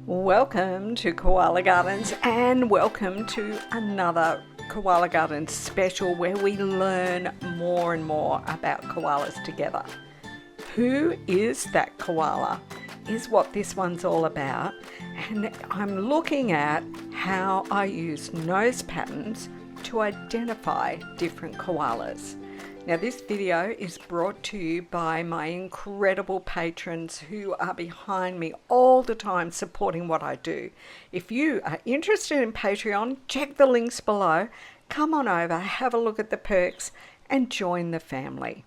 Welcome to Koala Gardens and welcome to another Koala Gardens special where we learn more and more about koalas together. Who is that koala is what this one's all about, and I'm looking at how I use nose patterns to identify different koalas. Now this video is brought to you by my incredible patrons who are behind me all the time supporting what I do. If you are interested in Patreon, check the links below. Come on over, have a look at the perks and join the family.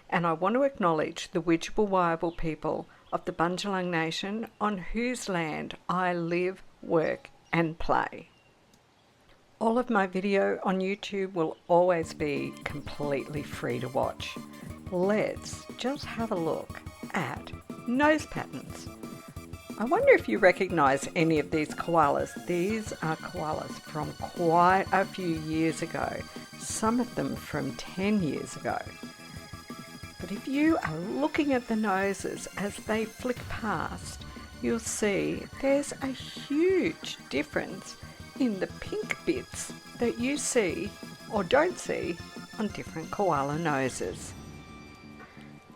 And I want to acknowledge the Widjabul Waiable people of the Bundjalung Nation on whose land I live, work and play. All of my video on YouTube will always be completely free to watch. Let's just have a look at nose patterns. I wonder if you recognize any of these koalas. These are koalas from quite a few years ago, some of them from 10 years ago. But if you are looking at the noses as they flick past, you'll see there's a huge difference in the pink bits that you see or don't see on different koala noses.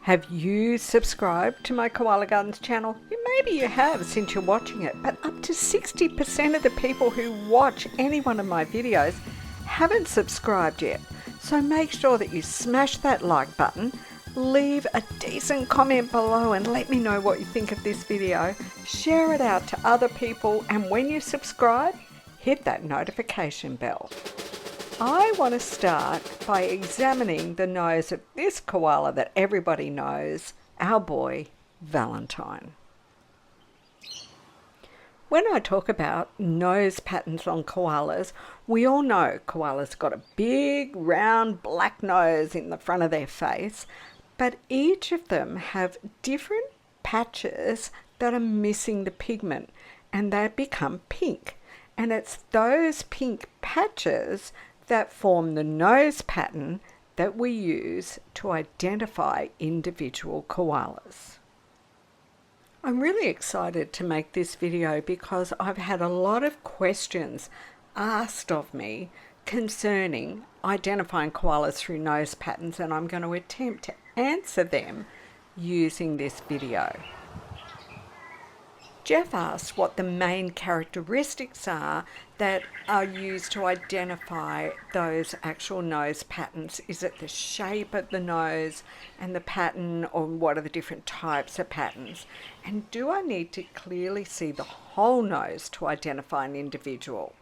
Have you subscribed to my Koala Gardens channel? Maybe you have since you're watching it, but up to 60% of the people who watch any one of my videos haven't subscribed yet. So make sure that you smash that like button, leave a decent comment below and let me know what you think of this video, share it out to other people, and when you subscribe, hit that notification bell. I want to start by examining the nose of this koala that everybody knows, our boy, Valentine. When I talk about nose patterns on koalas, we all know koalas got a big, round, black nose in the front of their face, but each of them have different patches that are missing the pigment and they become pink. And it's those pink patches that form the nose pattern that we use to identify individual koalas. I'm really excited to make this video because I've had a lot of questions asked of me concerning identifying koalas through nose patterns, and I'm going to attempt to answer them using this video. Jeff asked what the main characteristics are that are used to identify those actual nose patterns. Is it the shape of the nose and the pattern, or what are the different types of patterns? And do I need to clearly see the whole nose to identify an individual?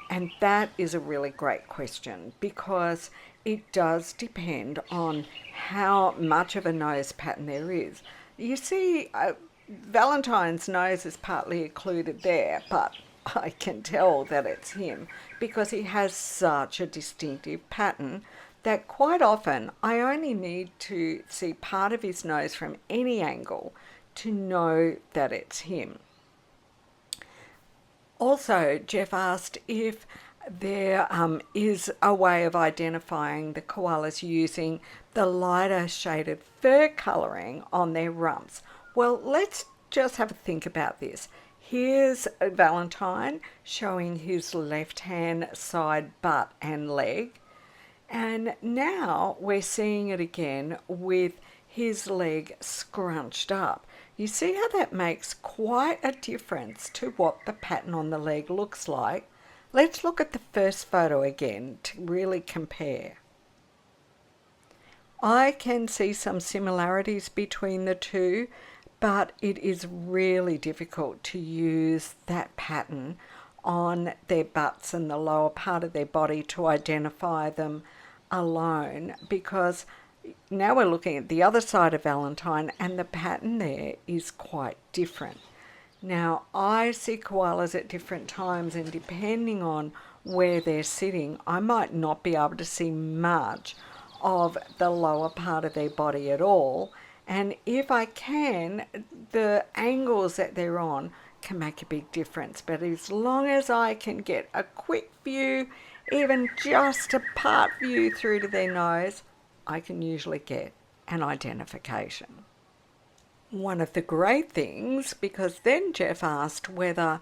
And that is a really great question because it does depend on how much of a nose pattern there is. You see, Valentine's nose is partly occluded there, but I can tell that it's him because he has such a distinctive pattern that quite often I only need to see part of his nose from any angle to know that it's him. Also, Jeff asked if there is a way of identifying the koalas using the lighter shaded fur colouring on their rumps. Well, let's just have a think about this. Here's Valentine showing his left-hand side butt and leg. And now we're seeing it again with his leg scrunched up. You see how that makes quite a difference to what the pattern on the leg looks like? Let's look at the first photo again to really compare. I can see some similarities between the two, but it is really difficult to use that pattern on their butts and the lower part of their body to identify them alone, because now we're looking at the other side of Valentine and the pattern there is quite different. Now I see koalas at different times, and depending on where they're sitting, I might not be able to see much of the lower part of their body at all. And if I can, the angles that they're on can make a big difference. But as long as I can get a quick view, even just a part view through to their nose, I can usually get an identification. one of the great things, because then Jeff asked whether,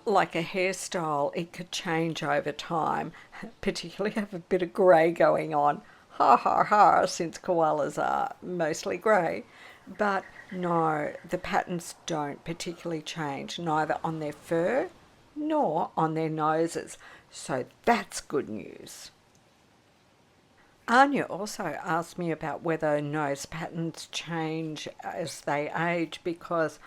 like a hairstyle, it could change over time, particularly have a bit of grey going on. Ha ha ha, since koalas are mostly grey. But no, the patterns don't particularly change, neither on their fur nor on their noses. So that's good news. Anya also asked me about whether nose patterns change as they age, because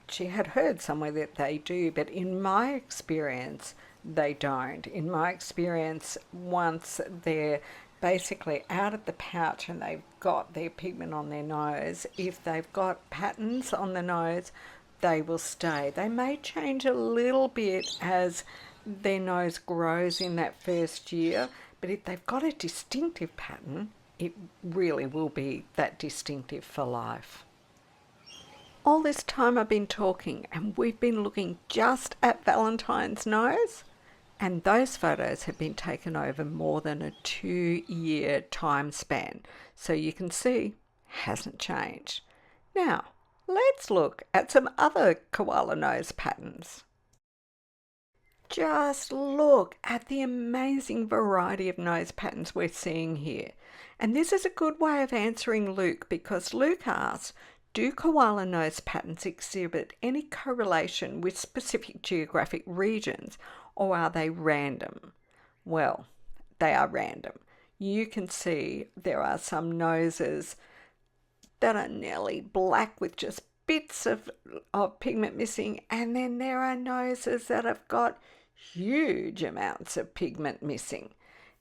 she had heard somewhere that they do, but in my experience, they don't. In my experience, once they're basically out of the pouch and they've got their pigment on their nose, if they've got patterns on the nose, they will stay. They may change a little bit as their nose grows in that first year, but if they've got a distinctive pattern, it really will be that distinctive for life. All this time I've been talking and we've been looking just at Valentine's nose, and those photos have been taken over more than a 2-year time span. So you can see, hasn't changed. Now, let's look at some other koala nose patterns. Just look at the amazing variety of nose patterns we're seeing here. And this is a good way of answering Luke, because Luke asks, do koala nose patterns exhibit any correlation with specific geographic regions, or are they random? Well, they are random. You can see there are some noses that are nearly black with just bits of pigment missing, and then there are noses that have got huge amounts of pigment missing.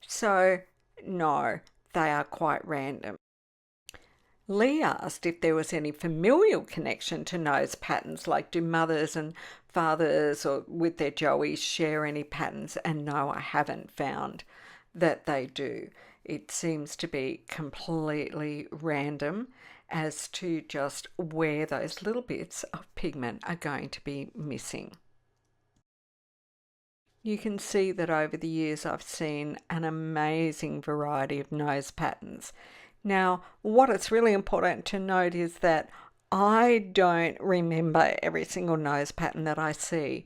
So no, they are quite random. Lee asked if there was any familial connection to nose patterns, like do mothers and fathers or with their joeys share any patterns, and no, I haven't found that they do. It seems to be completely random as to just where those little bits of pigment are going to be missing. You can see that over the years I've seen an amazing variety of nose patterns. Now, what it's really important to note is that I don't remember every single nose pattern that I see.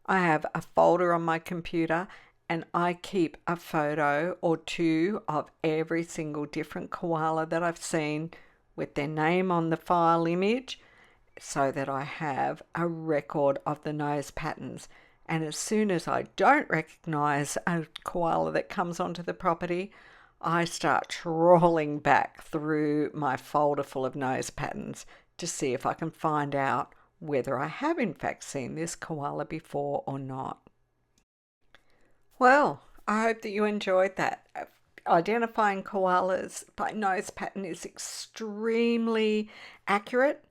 I have a folder on my computer and I keep a photo or two of every single different koala that I've seen with their name on the file image, so that I have a record of the nose patterns. And as soon as I don't recognize a koala that comes onto the property, I start trawling back through my folder full of nose patterns to see if I can find out whether I have in fact seen this koala before or not. Well, I hope that you enjoyed that. Identifying koalas by nose pattern is extremely accurate,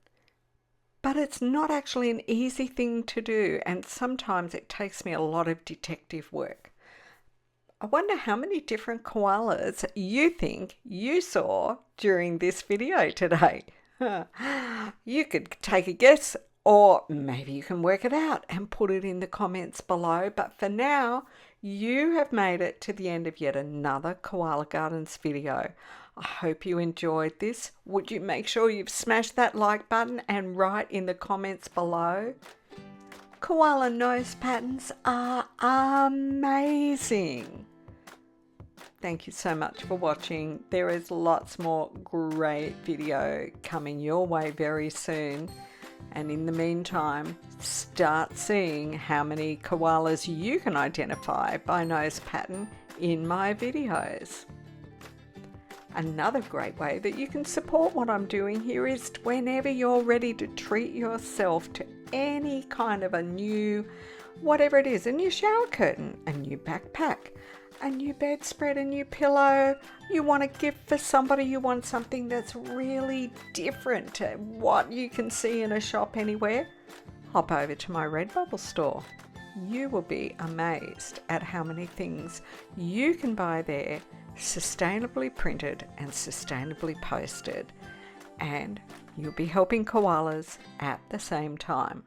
but it's not actually an easy thing to do, and sometimes it takes me a lot of detective work. I wonder how many different koalas you think you saw during this video today. You could take a guess, or maybe you can work it out and put it in the comments below. But for now, you have made it to the end of yet another Koala Gardens video. I hope you enjoyed this. Would you make sure you've smashed that like button and write in the comments below? Koala nose patterns are amazing. Thank you so much for watching. There is lots more great video coming your way very soon. And in the meantime, start seeing how many koalas you can identify by nose pattern in my videos. Another great way that you can support what I'm doing here is whenever you're ready to treat yourself to any kind of a new, whatever it is, a new shower curtain, a new backpack, a new bedspread, a new pillow, you want a gift for somebody, you want something that's really different to what you can see in a shop anywhere, hop over to my Redbubble store. You will be amazed at how many things you can buy there, sustainably printed and sustainably posted, and you'll be helping koalas at the same time.